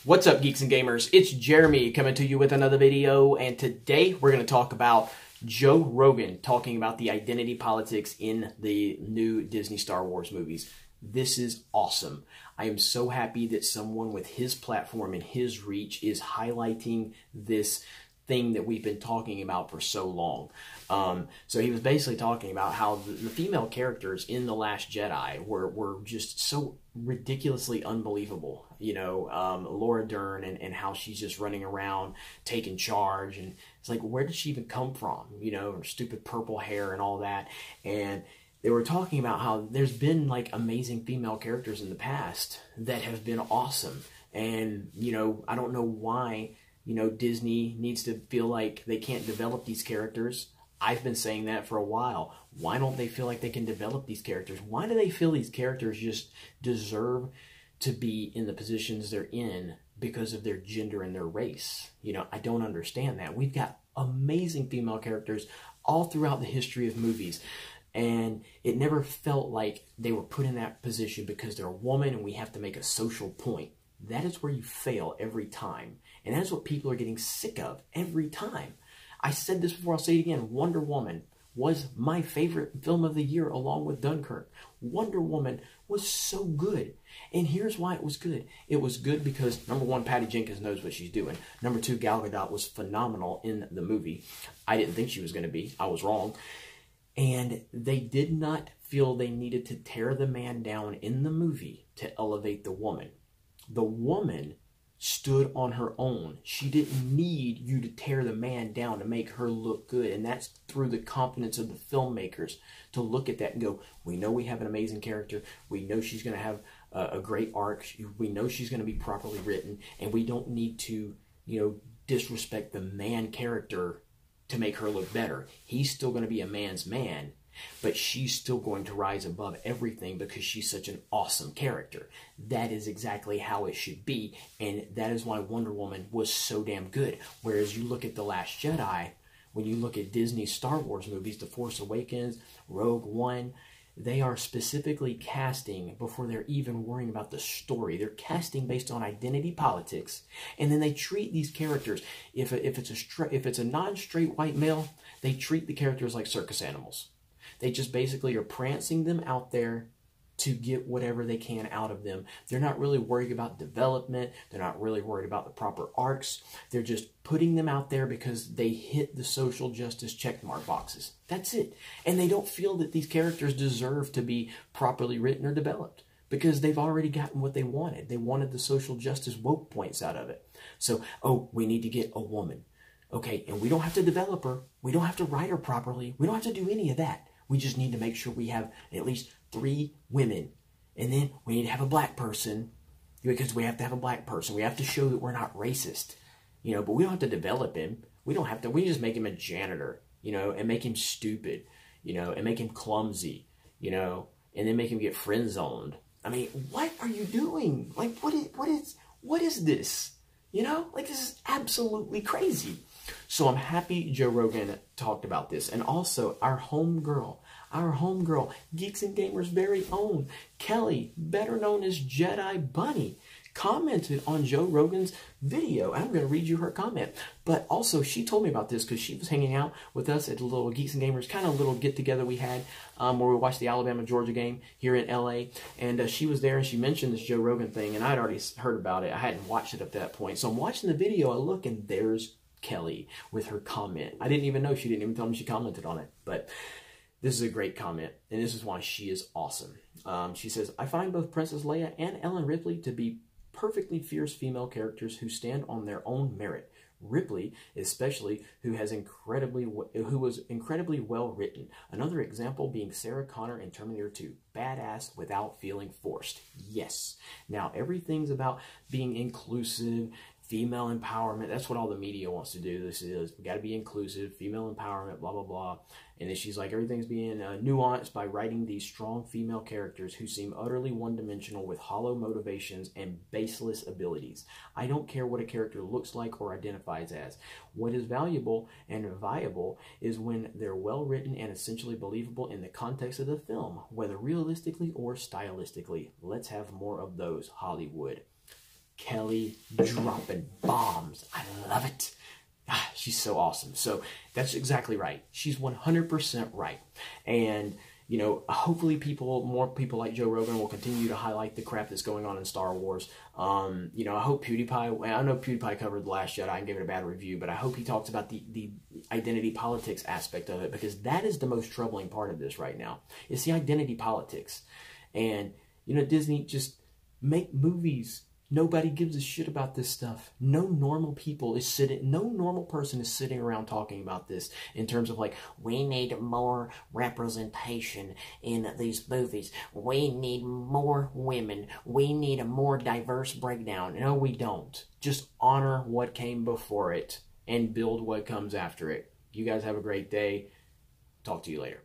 What's up, geeks and gamers? It's Jeremy coming to you with another video, and today we're going to talk about Joe Rogan talking about the identity politics in the new Disney Star Wars movies. This is awesome. I am so happy that someone with his platform and his reach is highlighting this thing that we've been talking about for so long. So he was basically talking about how the female characters in The Last Jedi were just so ridiculously unbelievable. You know, Laura Dern and how she's just running around taking charge, and it's like, where did she even come from? You know, her stupid purple hair and all that. And they were talking about how there's been like amazing female characters in the past that have been awesome. And, you know, I don't know why, you know, Disney needs to feel like they can't develop these characters. I've been saying that for a while. Why don't they feel like they can develop these characters? Why do they feel these characters just deserve to be in the positions they're in because of their gender and their race? You know, I don't understand that. We've got amazing female characters all throughout the history of movies, and it never felt like they were put in that position because they're a woman and we have to make a social point. That is where you fail every time. And that's what people are getting sick of every time. I said this before, I'll say it again. Wonder Woman was my favorite film of the year along with Dunkirk. Wonder Woman was so good. And here's why it was good. It was good because, number one, Patty Jenkins knows what she's doing. Number two, Gal Gadot was phenomenal in the movie. I didn't think she was going to be. I was wrong. And they did not feel they needed to tear the man down in the movie to elevate the woman. The woman stood on her own. She didn't need you to tear the man down to make her look good. And that's through the confidence of the filmmakers to look at that and go, we know we have an amazing character. We know she's going to have a great arc. We know she's going to be properly written. And we don't need to, you know, disrespect the man character to make her look better. He's still going to be a man's man, but she's still going to rise above everything because she's such an awesome character. That is exactly how it should be, and that is why Wonder Woman was so damn good. Whereas you look at The Last Jedi, when you look at Disney's Star Wars movies, The Force Awakens, Rogue One, they are specifically casting before they're even worrying about the story. They're casting based on identity politics, and then they treat these characters, if it's a non-straight white male, they treat the characters like circus animals. They just basically are prancing them out there to get whatever they can out of them. They're not really worried about development. They're not really worried about the proper arcs. They're just putting them out there because they hit the social justice checkmark boxes. That's it. And they don't feel that these characters deserve to be properly written or developed because they've already gotten what they wanted. They wanted the social justice woke points out of it. So, oh, we need to get a woman. Okay, and we don't have to develop her. We don't have to write her properly. We don't have to do any of that. We just need to make sure we have at least 3 women. And then we need to have a black person, because we have to have a black person. We have to show that we're not racist, you know, but we don't have to develop him. We don't have to. We just make him a janitor, you know, and make him stupid, you know, and make him clumsy, you know, and then make him get friend zoned. I mean, what are you doing? Like, what is this? You know, like, this is absolutely crazy. So I'm happy Joe Rogan talked about this. And also our homegirl, Geeks and Gamers' very own, Kelly, better known as Jedi Bunny, commented on Joe Rogan's video. I'm going to read you her comment. But also, she told me about this because she was hanging out with us at a little Geeks and Gamers kind of little get-together we had where we watched the Alabama-Georgia game here in L.A. And she was there and she mentioned this Joe Rogan thing, and I'd already heard about it. I hadn't watched it at that point. So I'm watching the video, I look, and there's Kelly with her comment. I didn't even know. She didn't even tell me she commented on it. But this is a great comment, and this is why she is awesome. She says, I find both Princess Leia and Ellen Ripley to be perfectly fierce female characters who stand on their own merit. Ripley, especially, who was incredibly well written. Another example being Sarah Connor in Terminator 2. Badass without feeling forced. Yes. Now, everything's about being inclusive, female empowerment. That's what all the media wants to do. This is, we got to be inclusive, female empowerment, blah, blah, blah. And then she's like, everything's being nuanced by writing these strong female characters who seem utterly one-dimensional with hollow motivations and baseless abilities. I don't care what a character looks like or identifies as. What is valuable and viable is when they're well-written and essentially believable in the context of the film, whether realistically or stylistically. Let's have more of those, Hollywood. Kelly dropping bombs. I love it. Ah, she's so awesome. So that's exactly right. She's 100% right. And, you know, hopefully more people like Joe Rogan will continue to highlight the crap that's going on in Star Wars. You know, I hope PewDiePie, I know PewDiePie covered The Last Jedi and gave it a bad review, but I hope he talks about the identity politics aspect of it, because that is the most troubling part of this right now. It's the identity politics. And, you know, Disney, just make movies. Nobody gives a shit about this stuff. No normal person is sitting around talking about this in terms of like, we need more representation in these movies. We need more women. We need a more diverse breakdown. No, we don't. Just honor what came before it and build what comes after it. You guys have a great day. Talk to you later.